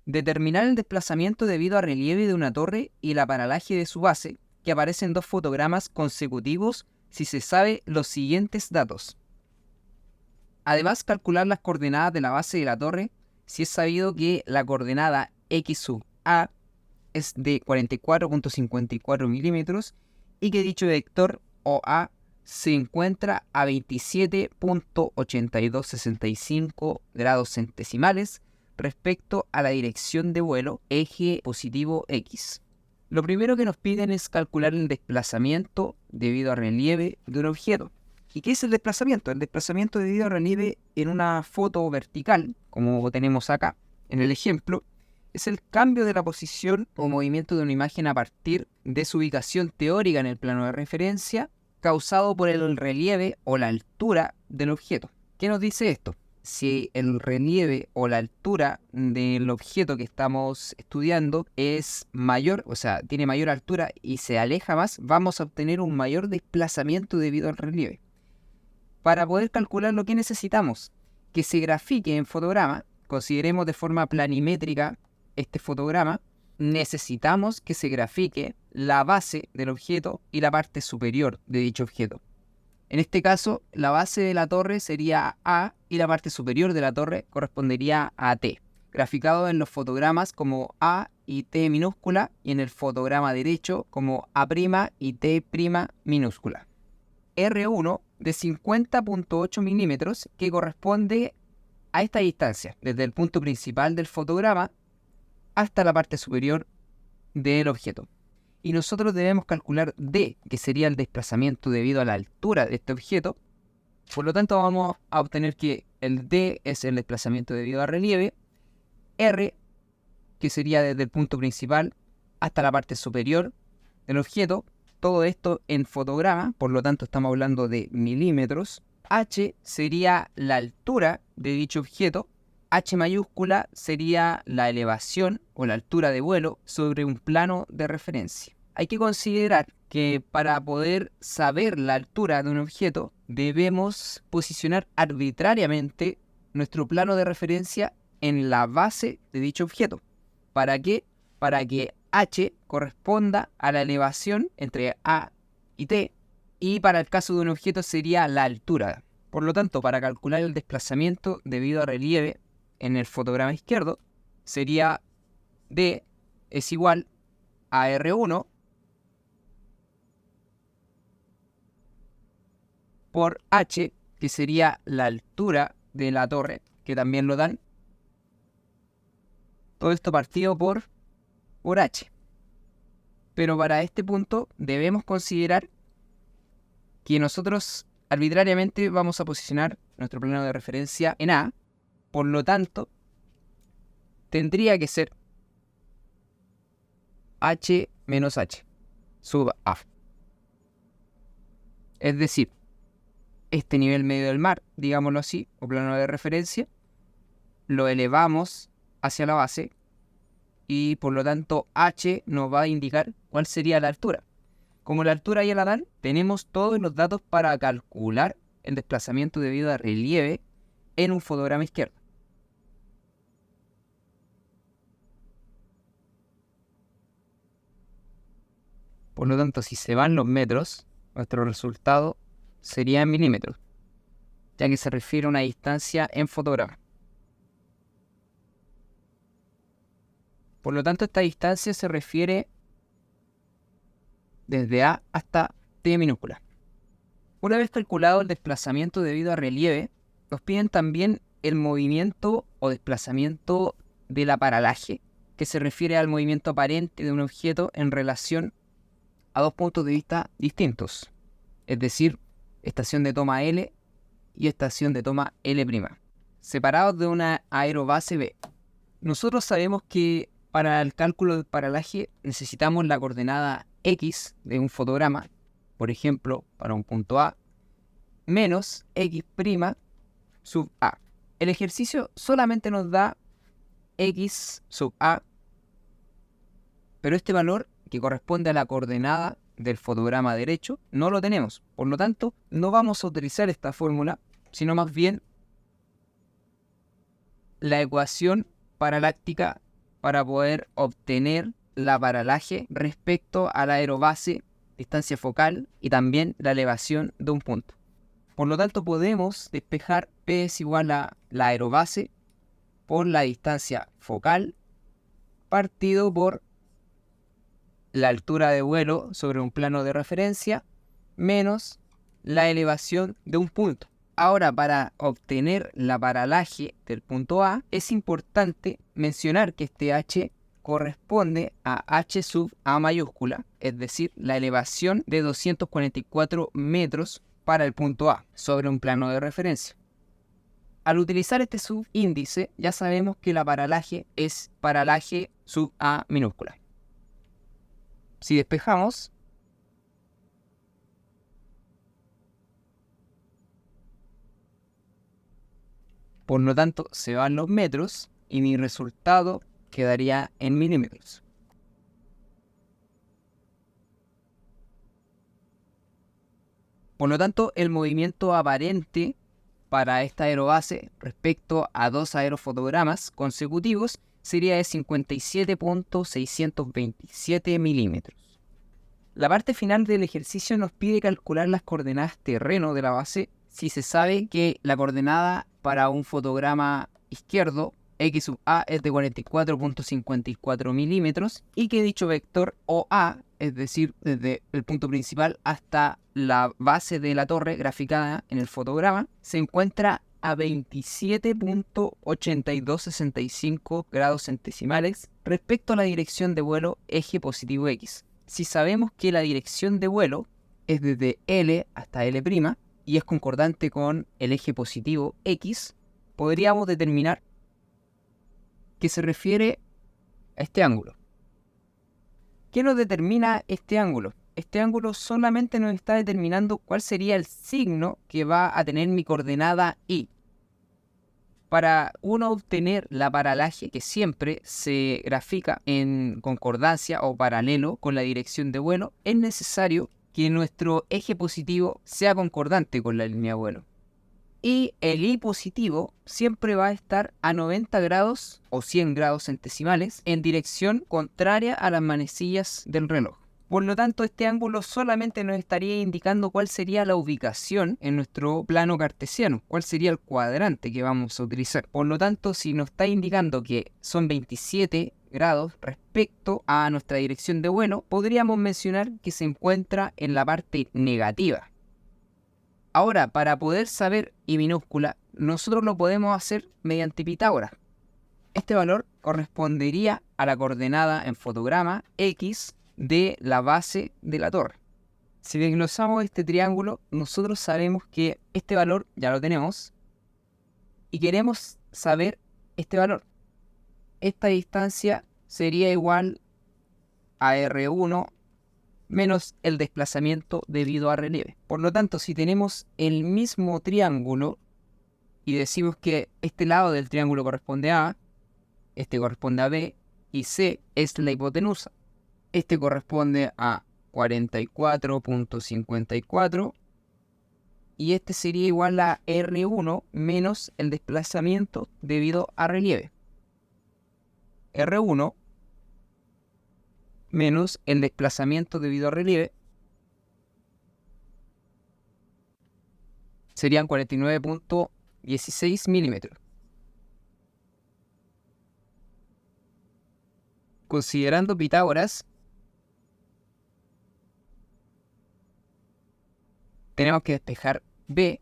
Determinar el desplazamiento debido a relieve de una torre y la paralaje de su base, que aparecen dos fotogramas consecutivos si se sabe los siguientes datos. Además, calcular las coordenadas de la base de la torre si es sabido que la coordenada x sub a es de 44.54 milímetros y que dicho vector OA se encuentra a 27.8265 grados centesimales respecto a la dirección de vuelo eje positivo X. Lo primero que nos piden es calcular el desplazamiento debido a relieve de un objeto. ¿Y qué es el desplazamiento? El desplazamiento debido a relieve en una foto vertical, como tenemos acá en el ejemplo, es el cambio de la posición o movimiento de una imagen a partir de su ubicación teórica en el plano de referencia, causado por el relieve o la altura del objeto. ¿Qué nos dice esto? Si el relieve o la altura del objeto que estamos estudiando es mayor, o sea, tiene mayor altura y se aleja más, vamos a obtener un mayor desplazamiento debido al relieve. Para poder calcular lo que necesitamos, que se grafique en fotograma, consideremos de forma planimétrica este fotograma, necesitamos que se grafique la base del objeto y la parte superior de dicho objeto. En este caso, la base de la torre sería A y la parte superior de la torre correspondería a T, graficado en los fotogramas como A y T minúscula y en el fotograma derecho como A' y T' minúscula. R1 de 50.8 milímetros que corresponde a esta distancia, desde el punto principal del fotograma hasta la parte superior del objeto. Y nosotros debemos calcular D, que sería el desplazamiento debido a la altura de este objeto. Por lo tanto, vamos a obtener que el D es el desplazamiento debido a relieve, R, que sería desde el punto principal hasta la parte superior del objeto, todo esto en fotograma, por lo tanto estamos hablando de milímetros. H sería la altura de dicho objeto, H mayúscula sería la elevación o la altura de vuelo sobre un plano de referencia. Hay que considerar que para poder saber la altura de un objeto debemos posicionar arbitrariamente nuestro plano de referencia en la base de dicho objeto. ¿Para qué? Para que H corresponda a la elevación entre A y T, y para el caso de un objeto sería la altura. Por lo tanto, para calcular el desplazamiento debido a relieve en el fotograma izquierdo, sería D es igual a R1 por H, que sería la altura de la torre, que también lo dan. Todo esto partido por H. Pero para este punto debemos considerar que nosotros arbitrariamente vamos a posicionar nuestro plano de referencia en A. Por lo tanto, tendría que ser H menos H sub A. Es decir, este nivel medio del mar, digámoslo así, o plano de referencia, lo elevamos hacia la base y por lo tanto H nos va a indicar cuál sería la altura. Como la altura ya la dan, tenemos todos los datos para calcular el desplazamiento debido a relieve en un fotograma izquierdo. Por lo tanto, si se van los metros, nuestro resultado sería en milímetros, ya que se refiere a una distancia en fotograma. Por lo tanto, esta distancia se refiere desde A hasta T minúscula. Una vez calculado el desplazamiento debido a relieve, nos piden también el movimiento o desplazamiento de la paralaje, que se refiere al movimiento aparente de un objeto en relación a dos puntos de vista distintos, es decir, estación de toma L y estación de toma L', separados de una aerobase B. Nosotros sabemos que para el cálculo del paralaje necesitamos la coordenada X de un fotograma, por ejemplo, para un punto A, menos X' sub A. El ejercicio solamente nos da X sub A, pero este valor que corresponde a la coordenada del fotograma derecho no lo tenemos. Por lo tanto, no vamos a utilizar esta fórmula, sino más bien la ecuación paraláctica para poder obtener la paralaje respecto a la aerobase, distancia focal y también la elevación de un punto. Por lo tanto, podemos despejar P es igual a la aerobase por la distancia focal partido por la altura de vuelo sobre un plano de referencia menos la elevación de un punto. Ahora, para obtener la paralaje del punto A, es importante mencionar que este H corresponde a H sub A mayúscula, es decir, la elevación de 244 metros para el punto A sobre un plano de referencia. Al utilizar este subíndice, ya sabemos que la paralaje es paralaje sub A minúscula. Si despejamos, por lo tanto, se van los metros y mi resultado quedaría en milímetros. Por lo tanto, el movimiento aparente para esta aerobase respecto a dos aerofotogramas consecutivos sería de 57.627 milímetros. La parte final del ejercicio nos pide calcular las coordenadas terreno de la base si se sabe que la coordenada para un fotograma izquierdo x sub a es de 44.54 milímetros y que dicho vector OA, es decir, desde el punto principal hasta la base de la torre graficada en el fotograma, se encuentra a 27.8265 grados centesimales respecto a la dirección de vuelo eje positivo X. Si sabemos que la dirección de vuelo es desde L hasta L' y es concordante con el eje positivo X, podríamos determinar que se refiere a este ángulo. ¿Qué nos determina este ángulo? Este ángulo solamente nos está determinando cuál sería el signo que va a tener mi coordenada Y. Para uno obtener la paralaje, que siempre se grafica en concordancia o paralelo con la dirección de vuelo, es necesario que nuestro eje positivo sea concordante con la línea de vuelo. Y el Y positivo siempre va a estar a 90 grados o 100 grados centesimales en dirección contraria a las manecillas del reloj. Por lo tanto, este ángulo solamente nos estaría indicando cuál sería la ubicación en nuestro plano cartesiano, cuál sería el cuadrante que vamos a utilizar. Por lo tanto, si nos está indicando que son 27 grados respecto a nuestra dirección de vuelo, podríamos mencionar que se encuentra en la parte negativa. Ahora, para poder saber Y minúscula, nosotros lo podemos hacer mediante Pitágoras. Este valor correspondería a la coordenada en fotograma X de la base de la torre. Si desglosamos este triángulo, nosotros sabemos que este valor ya lo tenemos y queremos saber este valor. Esta distancia sería igual a R1 menos el desplazamiento debido a relieve. Por lo tanto, si tenemos el mismo triángulo y decimos que este lado del triángulo corresponde a A, este corresponde a B y C es la hipotenusa. Este corresponde a 44.54 y este sería igual a R1 menos el desplazamiento debido a relieve. R1 menos el desplazamiento debido a relieve serían 49.16 milímetros. Considerando Pitágoras, tenemos que despejar B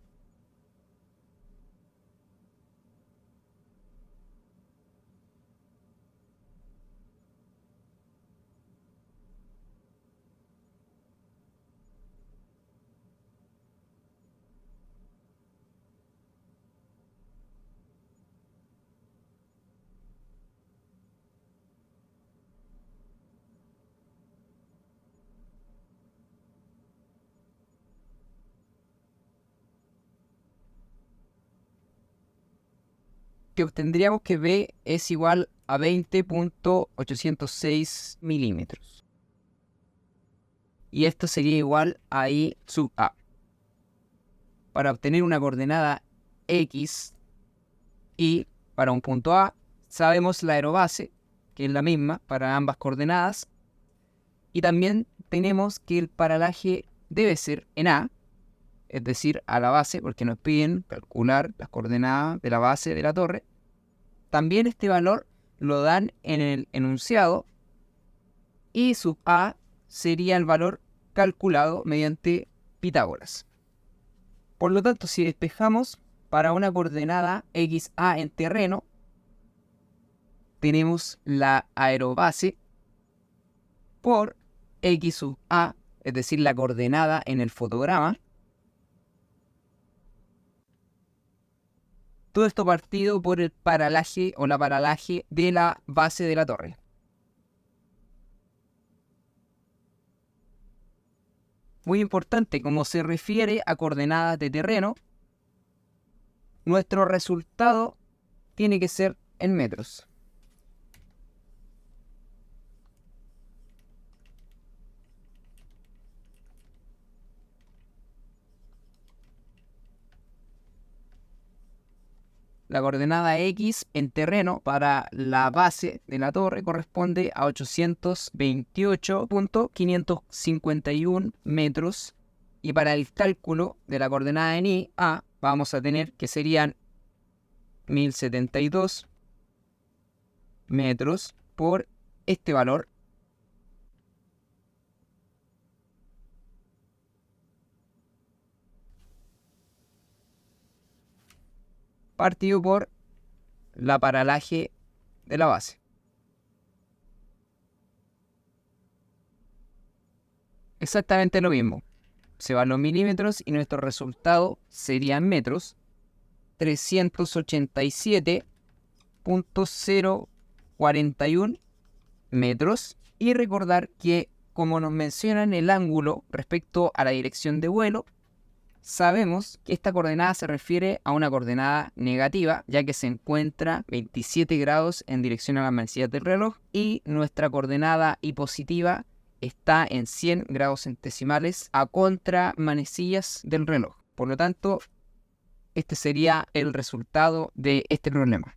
que obtendríamos que B es igual a 20.806 milímetros. Y esto sería igual a I sub A. Para obtener una coordenada X y para un punto A, sabemos la aerobase, que es la misma para ambas coordenadas. Y también tenemos que el paralaje debe ser en A, es decir, a la base, porque nos piden calcular las coordenadas de la base de la torre. También este valor lo dan en el enunciado y sub A sería el valor calculado mediante Pitágoras. Por lo tanto, si despejamos para una coordenada XA en terreno, tenemos la aerobase por X sub A, es decir, la coordenada en el fotograma. Todo esto partido por el paralaje o la paralaje de la base de la torre. Muy importante, como se refiere a coordenadas de terreno, nuestro resultado tiene que ser en metros. La coordenada X en terreno para la base de la torre corresponde a 828.551 metros. Y para el cálculo de la coordenada en Y, A, vamos a tener que serían 1072 metros por este valor. Partido por la paralaje de la base. Exactamente lo mismo. Se van los milímetros y nuestro resultado sería en metros. 387.041 metros. Y recordar que, como nos mencionan el ángulo respecto a la dirección de vuelo, sabemos que esta coordenada se refiere a una coordenada negativa, ya que se encuentra 27 grados en dirección a las manecillas del reloj, y nuestra coordenada y positiva está en 100 grados centesimales a contra manecillas del reloj. Por lo tanto, este sería el resultado de este problema.